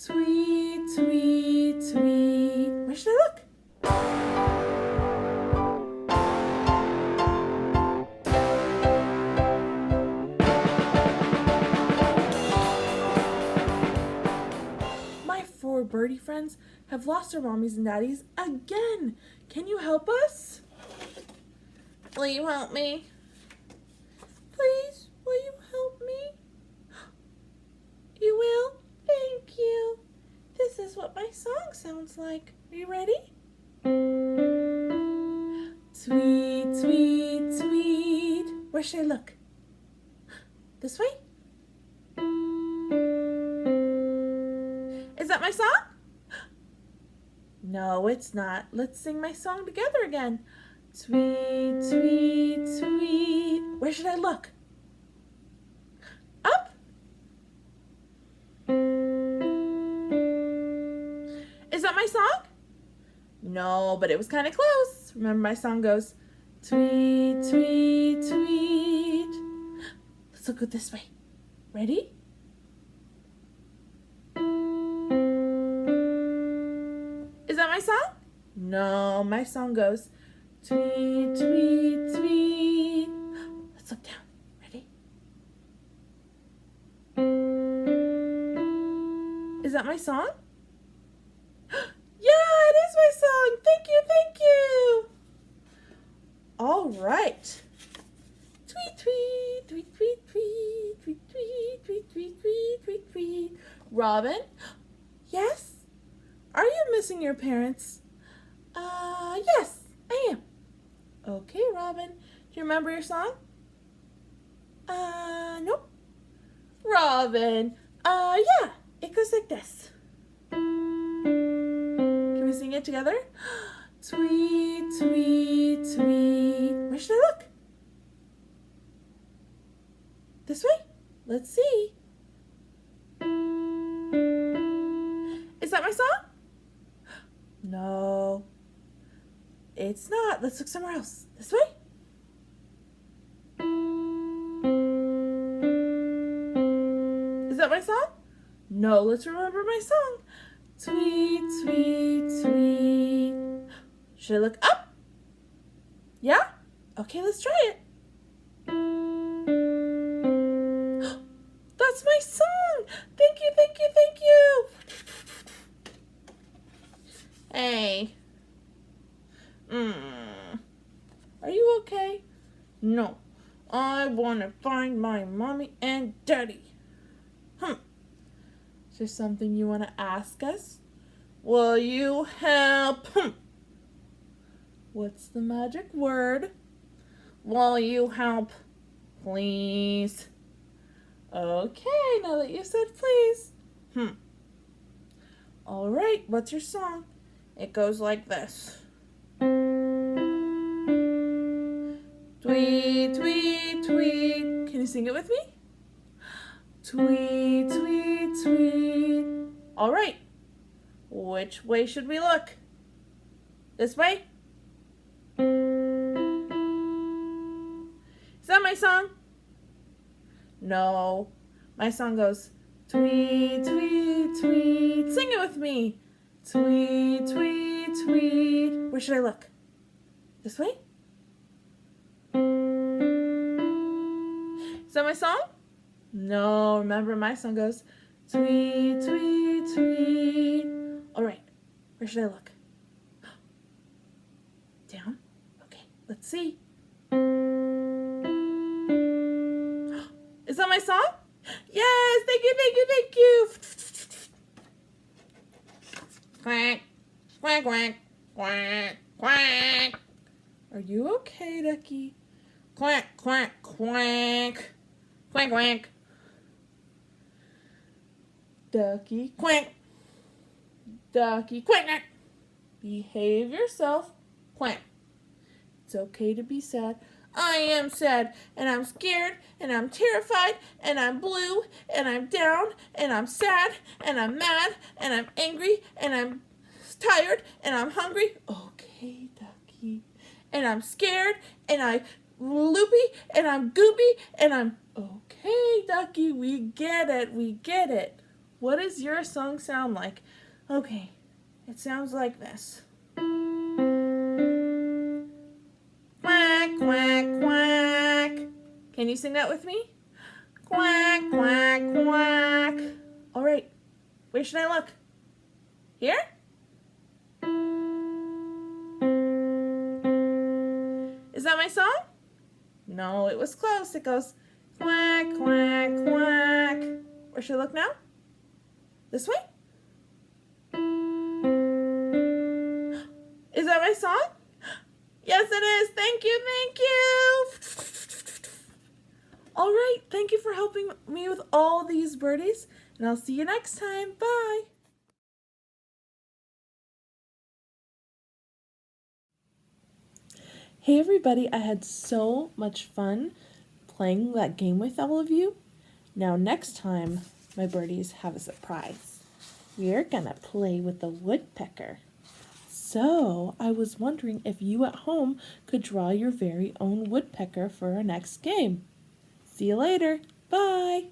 Tweet, tweet, tweet. Where should I look? My four birdie friends have lost their mommies and daddies again. Can you help us? Will you help me? Please, will you help me? You will? Thank you. This is what my song sounds like. Are you ready? Tweet, tweet, tweet. Where should I look? This way? Is that my song? No, it's not. Let's sing my song together again. Tweet, tweet, tweet. Where should I look? Up? Is that my song? No, but it was kind of close. Remember, my song goes, tweet, tweet, tweet. Let's look this way. Ready? Is that my song? No, my song goes, tweet, tweet, tweet. Let's look down. Ready? Is that my song? Yeah, it is my song. Thank you, thank you. All right. Tweet, tweet, tweet, tweet, tweet, tweet, tweet, tweet, tweet, tweet, tweet, tweet. Robin? Yes? Are you missing your parents? Yes, I am. Okay, Robin. Do you remember your song? Nope. Robin, yeah. It goes like this. Can we sing it together? Tweet, tweet, tweet. Where should I look? This way? Let's see. Is that my song? No. It's not. Let's look somewhere else. This way? Is that my song? No, let's remember my song. Tweet, tweet, tweet. Should I look up? Yeah? Okay, let's try it. That's my song. Thank you, thank you, thank you. Hey. Are you okay? No. I want to find my mommy and daddy. Is there something you want to ask us? Will you help? What's the magic word? Will you help? Please. Okay, now that you said please. All right, what's your song? It goes like this. Tweet, tweet, tweet. Can you sing it with me? Tweet, tweet, tweet. All right. Which way should we look? This way? Is that my song? No. My song goes, tweet, tweet, tweet. Sing it with me. Tweet, tweet, tweet. Where should I look? This way? Is that my song? No, remember my song goes, tweet, tweet, tweet. All right, where should I look? Down? Okay, let's see. Is that my song? Yes, thank you, thank you, thank you. Quack, quack, quack, quack, quack. Are you okay, Ducky? Quack, quack, quack. Quack, quack. Ducky, quack. Ducky, quack, quack. Behave yourself. Quack. It's okay to be sad. I am sad, and I'm scared, and I'm terrified, and I'm blue, and I'm down, and I'm sad, and I'm mad, and I'm angry, and I'm tired, and I'm hungry. Okay, Ducky. And I'm scared, and I'm loopy, and I'm goopy, and I'm... Okay, Ducky, we get it, we get it. What does your song sound like? Okay, it sounds like this. Quack, quack, quack. Can you sing that with me? Quack, quack, quack. All right, where should I look? Here? Is that my song? No, it was close. It goes quack, quack, quack. Where should I look now? This way? Is that my song? Yes, it is. Thank you, thank you. All right, thank you for helping me with all these birdies, and I'll see you next time. Bye. Hey everybody, I had so much fun playing that game with all of you. Now next time, my birdies have a surprise. We're gonna play with the woodpecker. So I was wondering if you at home could draw your very own woodpecker for our next game. See you later. Bye.